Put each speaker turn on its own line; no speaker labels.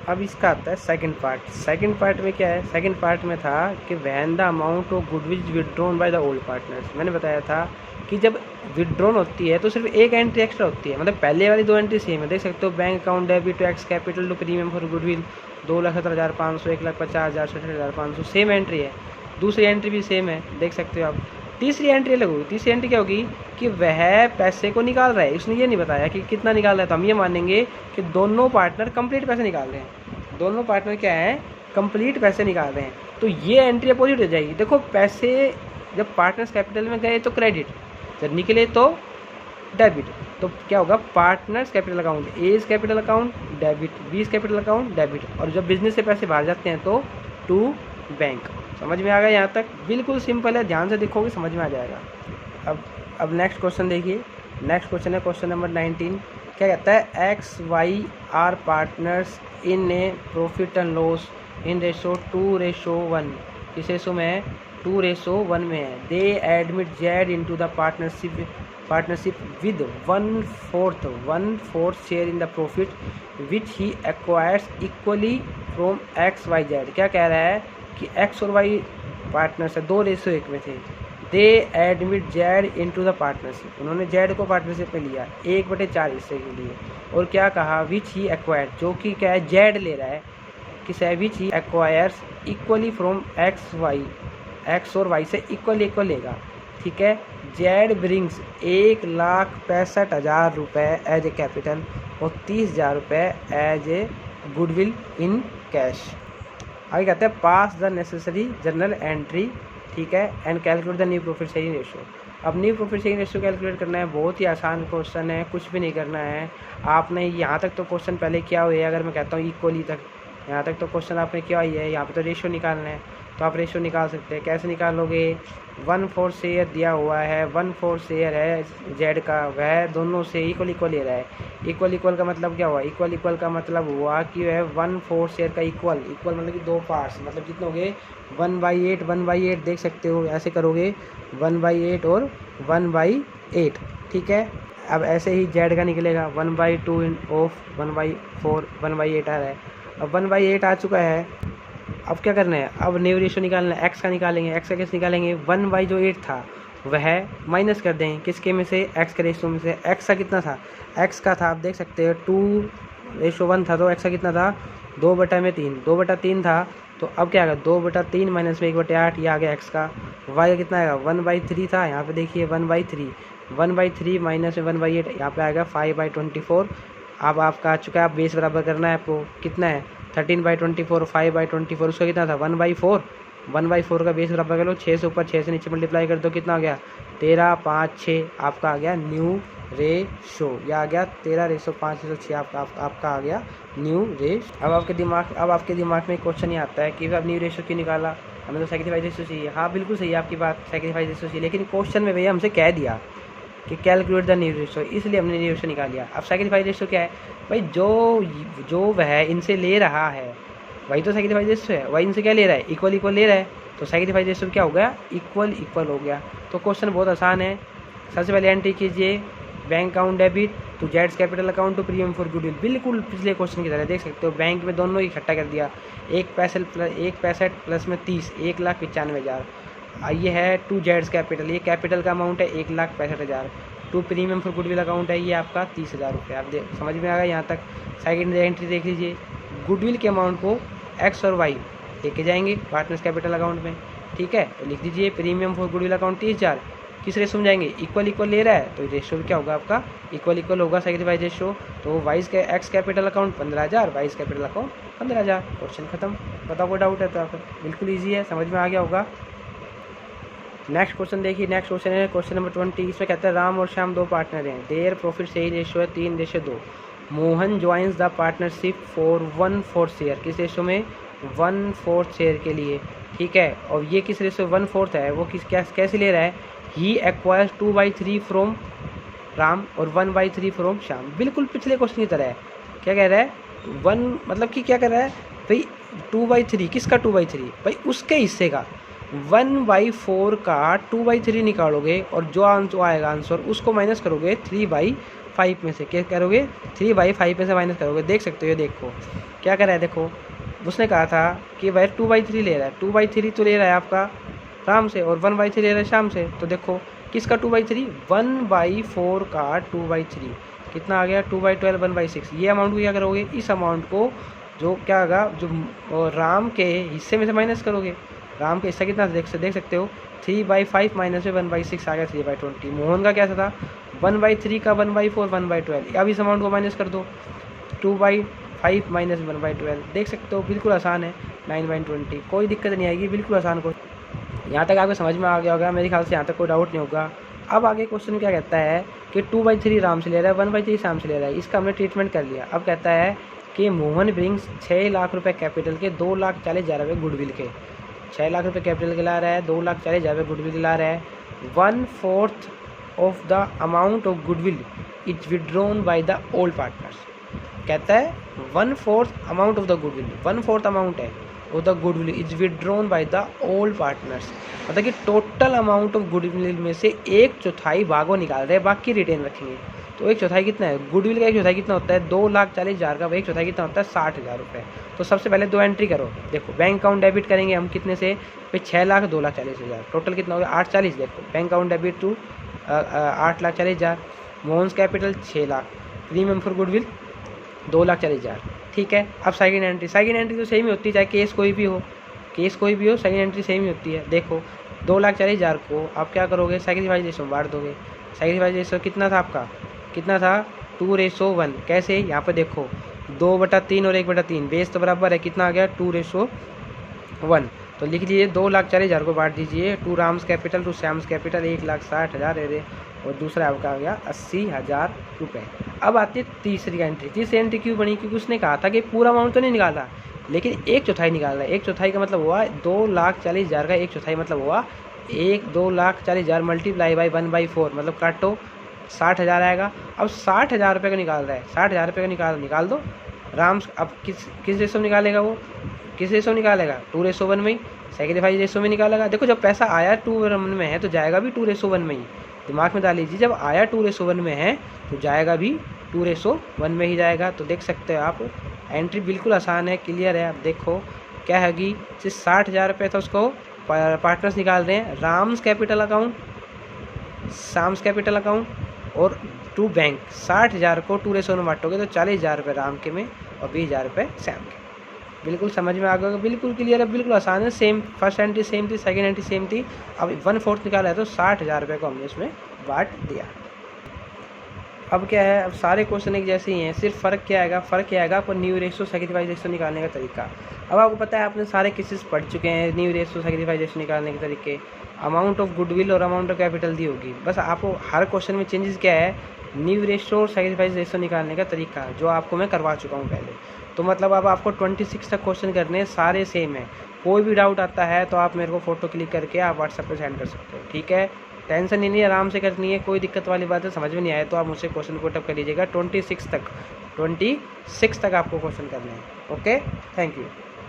अब इसका आता है सेकंड पार्ट। सेकंड पार्ट में क्या है, सेकंड पार्ट में था कि when the amount of goodwill withdrawn by the old partners. मैंने बताया था कि जब विड्रॉन होती है तो सिर्फ एक एंट्री एक्स्ट्रा होती है, मतलब पहले वाली दो एंट्री सेम है, देख सकते हो, bank account debit to X capital to premium for goodwill 2,70,500, 1,50,000, 67,500 same entry है। दूसरी एंट्री भी सेम है, देख सकते हो आप। तीसरी एंट्री अलग होगी। तीसरी एंट्री क्या होगी कि वह पैसे को निकाल रहा है, उसने ये नहीं बताया कि कितना निकाल रहा है, तो हम ये मानेंगे कि दोनों पार्टनर कंप्लीट पैसे निकाल रहे हैं। दोनों पार्टनर क्या है, कंप्लीट पैसे निकाल रहे हैं, तो ये एंट्री अपोजिट हो जाएगी। देखो पैसे जब पार्टनर्स कैपिटल में गए तो क्रेडिट, जब निकले तो डेबिट। तो क्या होगा, partners capital account A is capital account debit, B is capital account debit, और जब बिजनेस से पैसे बाहर जाते हैं तो टू बैंक। समझ में आ गया यहाँ तक? बिल्कुल सिंपल है, ध्यान से देखोगे समझ में आ जाएगा। अब नेक्स्ट क्वेश्चन देखिए। नेक्स्ट क्वेश्चन है क्वेश्चन नंबर 19। क्या कहता है, X Y are partners in a profit and loss in ratio 2:1। किस रेशो में है, 2:1 में है। They admit Z into the partnership with 1/4 share in the profit which he acquires equally from X Y Z. क्या कह रहा है कि एक्स और वाई पार्टनर्स है, 2:1 में थे। दे admit Z into the partnership, उन्होंने जेड को पार्टनरशिप में लिया 1/4 हिस्से के लिए। और क्या कहा, विच ही एक्वायर, जो कि क्या है, जेड ले रहा है, किस है, which he acquires equally from X Y, X और वाई से इक्वल लेगा। ठीक है। जेड ब्रिंग्स 1,65,000 रुपये एज ए कैपिटल और 30,000 रुपये as a goodwill in cash. आगे कहते हैं, pass the necessary journal entry. ठीक है। And calculate the new profit sharing ratio. अब new profit sharing ratio calculate करना है, बहुत ही आसान क्वेश्चन है, कुछ भी नहीं करना है आपने। यहाँ तक तो क्वेश्चन पहले किया हुआ है, अगर मैं कहता हूँ इक्वली तक, यहाँ तक तो क्वेश्चन आपने किया ही है। यहाँ पे तो रेशियो निकालना है, तो आप रेशियो निकाल सकते हैं। कैसे निकालोगे, 1/4 शेयर दिया हुआ है, 1/4 शेयर है जेड का, वह दोनों से इक्वल ले रहा है। इक्वल का मतलब क्या हुआ, इक्वल का मतलब हुआ कि वह 1/4 शेयर का इक्वल मतलब कि दो पार्ट्स, मतलब कितने हो गए, 1/8 1/8, देख सकते हो, ऐसे करोगे 1/8 और 1/8। ठीक है। अब ऐसे ही जेड का निकलेगा 1/2 ऑफ 1/4, 1/8 आ रहा है। अब 1/8 आ चुका है, अब क्या करना है, अब न्यू रेशियो निकालना है, एक्स का निकालेंगे। एक्स का कैसे निकालेंगे, 1/8 था वह माइनस कर दें किसके में से, एक्स के रेशियो में से। एक्स का कितना था, एक्स का था, आप देख सकते हो 2:1 था, तो एक्स का कितना था, 2/3, 2/3 था। तो अब क्या आएगा, 2/3 माइनस में 1/8, ये आ गया एक्स का। वाई का कितना आएगा, 1/3 था, यहाँ पे देखिए 1/3 माइनस में 1/8, यहाँ पे आएगा 5/24। अब आपका आ चुका है, आप बेस बराबर करना है आपको, कितना है 13/24, 5/24, उसका कितना था 1/4। 1/4 का बेस बराबर कर लो, 6 से ऊपर 6 से नीचे मल्टीप्लाई कर दो, कितना आ गया 13, 5, 6, आपका आ गया न्यू रेशो। यह आ गया 13:5:6, आपका आ गया न्यू रेशो। अब आपके दिमाग में क्वेश्चन ये आता है कि अब न्यू रेशो क्यों निकाला, हमें तो सैक्रिफाइस रेशो चाहिए। हाँ बिल्कुल सही है आपकी बात, सैक्रिफाइस रेशो चाहिए, लेकिन क्वेश्चन में भैया हमसे कह दिया कि कैलकुलेट द न्यू रेशो, इसलिए हमने न्यू रेशो निकाल लिया। अब सैक्रिफाइस रेशो क्या है भाई, जो वह इनसे ले रहा है वही तो सैक्रिफाइस रेशो है, वही इनसे क्या ले रहा है, इक्वल ले रहा है, तो सैक्रिफाइस रेशो क्या हो गया, इक्वल हो गया। तो क्वेश्चन बहुत आसान है। सबसे पहले एंट्री कीजिए, बैंक अकाउंट डेबिट टू जेड्स capital account to premium for goodwill, बिल्कुल पिछले क्वेश्चन की तरह, देख सकते हो बैंक में दोनों इकट्ठा कर दिया, 1 प्लस में 30, 1,95,000। ये है टू जेड्स कैपिटल, ये कैपिटल का अमाउंट है 1,65,000। To premium for goodwill account है ये आपका 30,000 रुपये। आप समझ में आ गया यहाँ तक। सेकंड एंट्री देख लीजिए, गुडविल के अमाउंट को एक्स और वाई लेके जाएंगे पार्टनर्स कैपिटल अकाउंट में। ठीक है, तो लिख दीजिए प्रीमियम फॉर गुडविल अकाउंट 30,000, किस रेशो में जाएंगे, इक्वल ले रहा है, तो रेशो क्या होगा आपका, इक्वल होगा सैक्रिफाइस रेशो। तो वाइज के x capital account 15,000, wise capital account 15,000, question खत्म। बताओ कोई डाउट है तो आप, बिल्कुल ईजी है, समझ में आ गया होगा। नेक्स्ट क्वेश्चन देखिए, नेक्स्ट क्वेश्चन है क्वेश्चन नंबर 20। इसमें कहता है, राम और श्याम दो पार्टनर हैं, देयर प्रॉफिट शेयरिंग रेशो है 3:2। Mohan joins the partnership for 1/4 share, किस रेशो में, 1/4 शेयर के लिए। ठीक है, और ये किस रेशो 1/4 है, वो कैसे ले रहा है, ही एक्वायर्स 2/3 फ्रॉम राम और 1/3 फ्रॉम श्याम, बिल्कुल पिछले क्वेश्चन की तरह है। क्या कह रहा है, मतलब कि क्या कर रहा है भाई, 2/3 किसका, 2/3 भाई उसके हिस्से का, 1/4 का 2/3 निकालोगे और जो आंसर आएगा आंसर उसको माइनस करोगे 3/4 5 में से क्या करोगे, 3/5 में से माइनस करोगे। देख सकते हो, ये देखो क्या कर रहा है, देखो उसने कहा था कि भाई 2/3 ले रहा है, 2/3 तो ले रहा है आपका राम से और 1/3 ले रहा है श्याम से। तो देखो किसका 2/3, 1/4 का 2/3 कितना आ गया, 2/12 1/6। ये अमाउंट को क्या करोगे, इस अमाउंट को जो क्या होगा, जो राम के हिस्से में से माइनस करोगे। राम के हिस्सा कितना देख सकते हो, 3/5 माइनस में 1/6 आ गया 3/20। मोहन का क्या था, 1/3 का 1/4 1/12। अब इस अमाउंट को माइनस कर दो, 2/5 माइनस 1/12। देख सकते हो बिल्कुल आसान है, 9/20। कोई दिक्कत नहीं आएगी, बिल्कुल आसान को। यहाँ तक आपको समझ में आ गया होगा मेरे ख्याल से, यहाँ तक कोई डाउट नहीं होगा। अब आगे क्वेश्चन क्या कहता है कि 2/3 राम से ले रहा है, 1/3 श्याम से ले रहा है। इसका हमने ट्रीटमेंट कर लिया। अब कहता है कि मोहन ब्रिंग्स 6 लाख रुपए कैपिटल के 2,40,000 रुपये गुडविल के, 6 लाख रुपये कैपिटल के ला रहा है, 2,40,000 रुपये गुडविल के ला रहा है। 1/4 of the amount of goodwill is withdrawn by the old partners. कहता है 1/4 amount of the goodwill, 1/4 amount है of the goodwill is withdrawn by the old partners. मतलब कि टोटल अमाउंट ऑफ गुडविल में से 1/4 भागों निकाल रहे हैं, बाकी रिटेन रखेंगे। तो 1/4 कितना है, गुडविल का 1/4 कितना होता है, 2,40,000 का 1/4 कितना होता है, 60,000 रुपये। तो सबसे पहले 2 एंट्री करो। देखो बैंक अकाउंट डेबिट करेंगे हम कितने से, 6 लाख 2,40,000, टोटल कितना हो गया 840। देखो bank account debit to 8,40,000। Mohan's capital 6 lakh, premium for goodwill 2,40,000। ठीक है। अब सेकंड एंट्री तो सेम ही होती है, चाहे केस कोई भी हो, सेकंड एंट्री सेम ही होती है। देखो 2,40,000 को आप क्या करोगे, सैक्रिफाइस रेशो बांट दोगे। सैक्रिफाइस रेशो कितना था आपका, कितना था 2:1। कैसे, यहाँ पे देखो 2/3 और 1/3, बेस तो बराबर है, कितना आ गया 2:1। तो लिख लीजिए 2,40,000 को बांट दीजिए, 2 Ram's capital to Shyam's capital 1,60,000 है और दूसरा आपका आ गया 80,000 रुपये। अब आती है तीसरी एंट्री क्यों बनी, क्योंकि उसने कहा था कि पूरा अमाउंट तो नहीं निकाला, लेकिन 1/4 निकालना है। 1/4 का मतलब हुआ 2,40,000 का 1/4 मतलब हुआ 2,40,000 मल्टीप्लाई बाई 1/4, मतलब काटो 60,000 आएगा। अब 60,000 रुपये का निकाल रहा है, 60,000 रुपये का निकाल दो राम्स। अब किस रेशो में निकालेगा, वो किस रेशो में निकालेगा, 2:1 में ही, सैक्रिफाइस रेशो में निकालेगा। देखो जब पैसा आया 2:1 में है तो जाएगा भी 2:1 में ही, दिमाग में डाल लीजिए, जब आया 2:1 में है तो जाएगा भी 2:1 में ही जाएगा। तो देख सकते हो आप, एंट्री बिल्कुल आसान है, क्लियर है। आप देखो क्या होगी, सिर्फ 60,000 रुपये था, उसको पार्टनर्स निकाल रहे हैं, Ram's capital account, Shyam's capital account और टू बैंक। 60,000 को 2:1 में बांटोगे तो 40,000 रुपये राम के में और 20,000 रुपये श्याम के। बिल्कुल समझ में आ गया, बिल्कुल क्लियर है, बिल्कुल आसान है। सेम फर्स्ट एंट्री सेम थी, सेकंड एंट्री सेम थी। अब 1/4 निकाला है तो 60,000 रुपये को हमने इसमें बांट दिया। अब क्या है, अब सारे क्वेश्चन एक जैसे ही हैं, सिर्फ फ़र्क क्या आएगा आपको न्यू रेशो सैक्रिफाइस रेशो निकालने का तरीका। अब आपको पता है, आपने सारे केसेस पढ़ चुके हैं, न्यू रेशो सैक्रिफाइस रेशो निकालने के तरीके, अमाउंट ऑफ गुडविल और अमाउंट ऑफ कैपिटल दी होगी। बस आपको हर क्वेश्चन में चेंजेस क्या है, न्यू रेशो और सैक्रिफाइस रेशो निकालने का तरीका, जो आपको मैं करवा चुका हूँ पहले। तो मतलब अब आपको 26 तक क्वेश्चन करने हैं, सारे सेम है। कोई भी डाउट आता है तो आप मेरे को फ़ोटो क्लिक करके आप व्हाट्सएप पे सेंड कर सकते हो। ठीक है, टेंशन ही नहीं, आराम से करनी है, कोई दिक्कत वाली बात है। समझ में नहीं आए तो आप मुझसे क्वेश्चन को टप कर लीजिएगा। 26 तक आपको क्वेश्चन करने हैं। Okay, thank you.